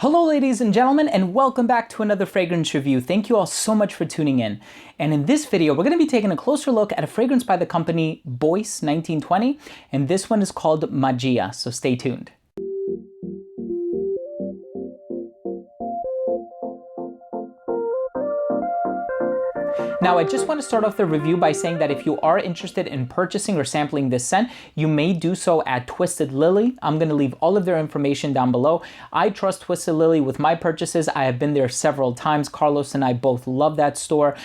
Hello ladies and gentlemen, and welcome back to another fragrance review. Thank you all so much for tuning in. And in this video, we're going to be taking a closer look at a fragrance by the company Bois 1920, and this one is called Magia, so stay tuned. Now, I just want to start off the review by saying that if you are interested in purchasing or sampling this scent, you may do so at Twisted Lily. I'm going to leave all of their information down below. I trust Twisted Lily with my purchases. I have been there several times. Carlos and I both love that store.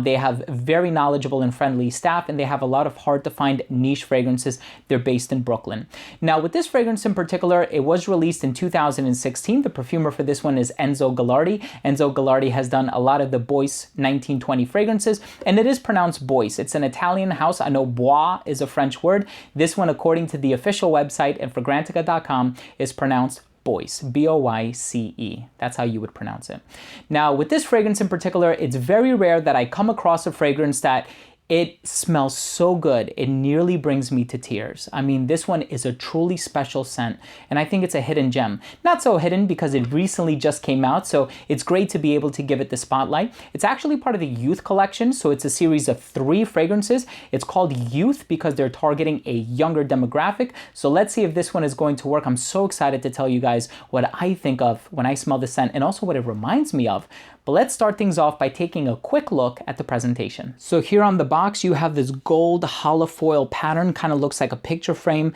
They have very knowledgeable and friendly staff, and they have a lot of hard-to-find niche fragrances. They're based in Brooklyn. Now, with this fragrance in particular, it was released in 2016. The perfumer for this one is Enzo Gallardi. Enzo Gallardi has done a lot of the Bois 1920 fragrances, and it is pronounced Bois. It's an Italian house. I know Bois is a French word. This one, according to the official website at Fragrantica.com, is pronounced Bois, B-O-I-C-E. That's how you would pronounce it. Now, with this fragrance in particular, it's very rare that I come across a fragrance that it smells so good, it nearly brings me to tears. I mean, this one is a truly special scent, and I think it's a hidden gem. Not so hidden because it recently just came out, so it's great to be able to give it the spotlight. It's actually part of the Youth collection, so it's a series of 3 fragrances. It's called Youth because they're targeting a younger demographic, so let's see if this one is going to work. I'm so excited to tell you guys what I think of when I smell the scent and also what it reminds me of. But let's start things off by taking a quick look at the presentation. So here on the box, you have this gold holofoil pattern, kind of looks like a picture frame.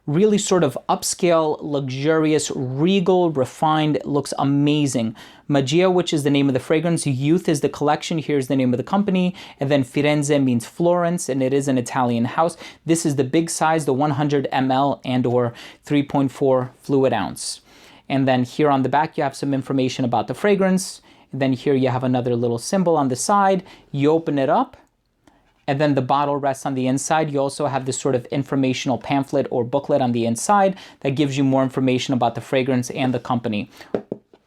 Really sort of upscale, luxurious, regal, refined, looks amazing. Magia, which is the name of the fragrance. Youth is the collection. Here's the name of the company. And then Firenze means Florence, and it is an Italian house. This is the big size, the 100 ml and or 3.4 fluid ounce. And then here on the back, you have some information about the fragrance. Then here you have another little symbol on the side. You open it up, and then the bottle rests on the inside. You also have this sort of informational pamphlet or booklet on the inside that gives you more information about the fragrance and the company.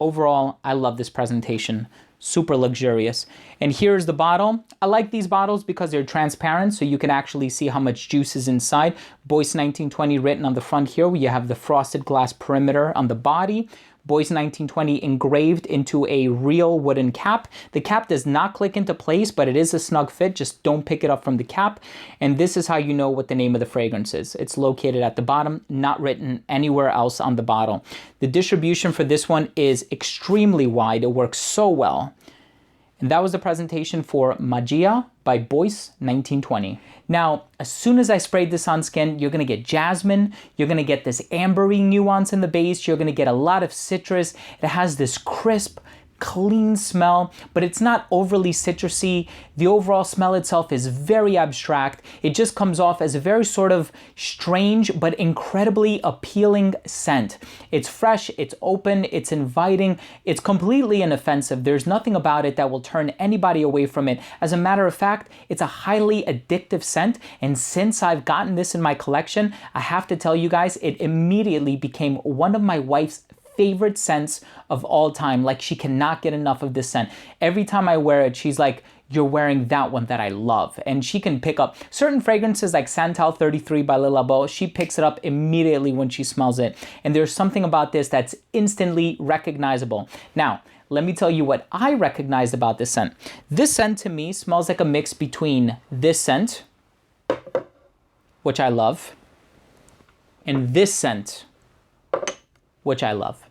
Overall, I love this presentation. Super luxurious. And here's the bottle. I like these bottles because they're transparent, so you can actually see how much juice is inside. Bois 1920 written on the front here, where you have the frosted glass perimeter on the body. Bois 1920 engraved into a real wooden cap. The cap does not click into place, but it is a snug fit. Just don't pick it up from the cap. And this is how you know what the name of the fragrance is. It's located at the bottom, not written anywhere else on the bottle. The distribution for this one is extremely wide. It works so well. And that was the presentation for Magia by Bois 1920. Now, as soon as I sprayed this on skin, you're gonna get jasmine, you're gonna get this ambery nuance in the base, you're gonna get a lot of citrus. It has this crisp, clean smell, but it's not overly citrusy. The overall smell itself is very abstract. It just comes off as a very sort of strange but incredibly appealing scent. It's fresh, it's open, it's inviting, it's completely inoffensive. There's nothing about it that will turn anybody away from it. As a matter of fact, it's a highly addictive scent, and since I've gotten this in my collection, I have to tell you guys, it immediately became one of my wife's favorite scents of all time. Like, she cannot get enough of this scent. Every time I wear it, she's like, you're wearing that one that I love. And she can pick up certain fragrances like Santal 33 by Le Labo. She picks it up immediately when she smells it. And there's something about this that's instantly recognizable. Now, let me tell you what I recognized about this scent. This scent to me smells like a mix between this scent, which I love, and this scent, which I love.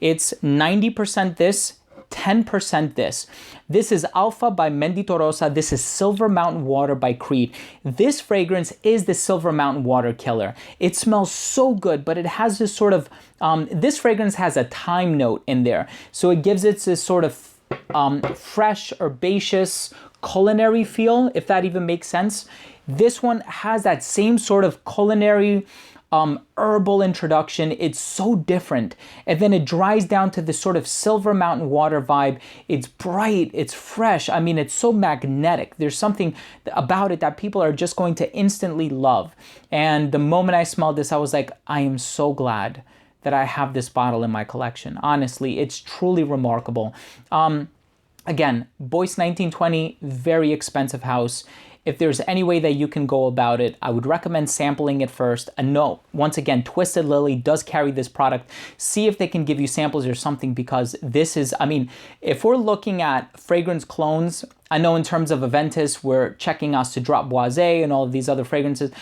It's 90% this, 10% this. This is Alpha by Mendito Rosa. This is Silver Mountain Water by Creed. This fragrance is the Silver Mountain Water killer. It smells so good, but it has this sort of, this fragrance has a thyme note in there. So it gives it this sort of fresh, herbaceous, culinary feel, if that even makes sense. This one has that same sort of culinary, herbal introduction. It's so different. And then it dries down to this sort of Silver Mountain Water vibe. It's bright, it's fresh. I mean, it's so magnetic. There's something about it that people are just going to instantly love. And the moment I smelled this, I was like, I am so glad that I have this bottle in my collection. Honestly, it's truly remarkable. Again, Bois 1920, very expensive house. If there's any way that you can go about it, I would recommend sampling it first. And no, once again, Twisted Lily does carry this product. See if they can give you samples or something, because this is, I mean, if we're looking at fragrance clones, I know in terms of Aventus, we're checking us to drop Bois and all of these other fragrances.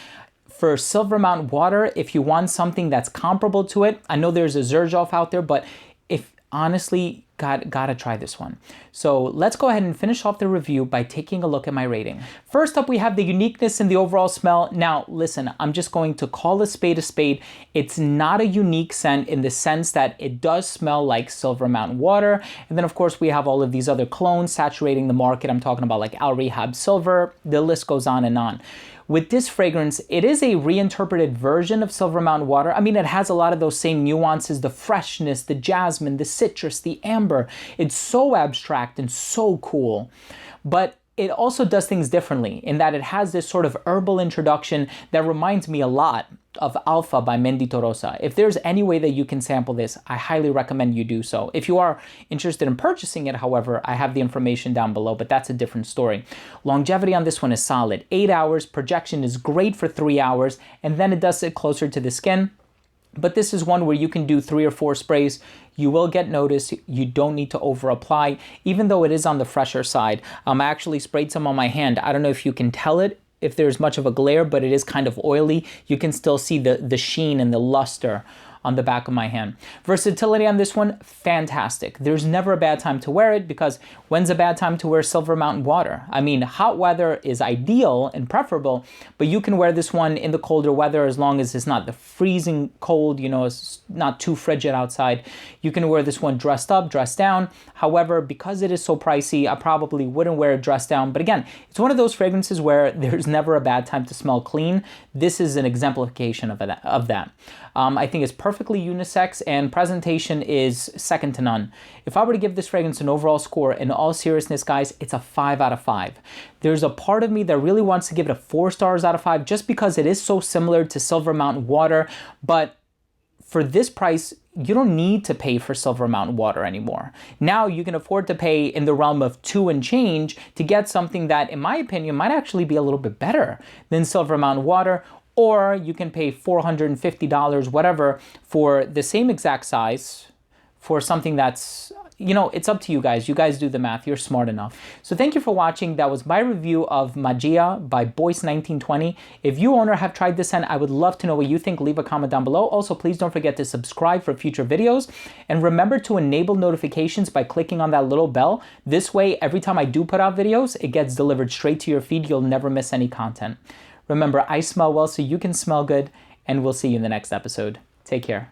For Silver Mountain Water, if you want something that's comparable to it, I know there's a Xerjoff out there, but if honestly, gotta try this one. So let's go ahead and finish off the review by taking a look at my rating. First up, we have the uniqueness in the overall smell. Now, listen, I'm just going to call a spade a spade. It's not a unique scent in the sense that it does smell like Silver Mountain Water. And then of course we have all of these other clones saturating the market. I'm talking about like Al Rehab Silver, the list goes on and on. With this fragrance, it is a reinterpreted version of Silver Mountain Water. I mean, it has a lot of those same nuances, the freshness, the jasmine, the citrus, the amber. It's so abstract and so cool. But it also does things differently in that it has this sort of herbal introduction that reminds me a lot of Alpha by Mendito Rosa. If there's any way that you can sample this, I highly recommend you do so. If you are interested in purchasing it, however, I have the information down below, but that's a different story. Longevity on this one is solid. 8 hours, projection is great for 3 hours, and then it does sit closer to the skin. But this is one where you can do 3 or 4 sprays. You will get noticed. You don't need to over apply, even though it is on the fresher side. I actually sprayed some on my hand. I don't know if you can tell it, if there's much of a glare, but it is kind of oily. You can still see the sheen and the luster on the back of my hand. Versatility on this one, fantastic. There's never a bad time to wear it, because when's a bad time to wear Silver Mountain Water? I mean, hot weather is ideal and preferable, but you can wear this one in the colder weather as long as it's not the freezing cold, you know, it's not too frigid outside. You can wear this one dressed up, dressed down. However, because it is so pricey, I probably wouldn't wear it dressed down. But again, it's one of those fragrances where there's never a bad time to smell clean. This is an exemplification of that. I think it's perfectly unisex, and presentation is second to none. If I were to give this fragrance an overall score, in all seriousness, guys, it's a 5 out of 5. There's a part of me that really wants to give it a 4 stars out of 5 just because it is so similar to Silver Mountain Water, but for this price, you don't need to pay for Silver Mountain Water anymore. Now you can afford to pay in the realm of 2 and change to get something that, in my opinion, might actually be a little bit better than Silver Mountain Water. Or you can pay $450, whatever, for the same exact size for something that's, you know, it's up to you guys. You guys do the math. You're smart enough. So thank you for watching. That was my review of Magia by Bois 1920. If you own or have tried this scent, I would love to know what you think. Leave a comment down below. Also, please don't forget to subscribe for future videos. And remember to enable notifications by clicking on that little bell. This way, every time I do put out videos, it gets delivered straight to your feed. You'll never miss any content. Remember, I smell well so you can smell good, and we'll see you in the next episode. Take care.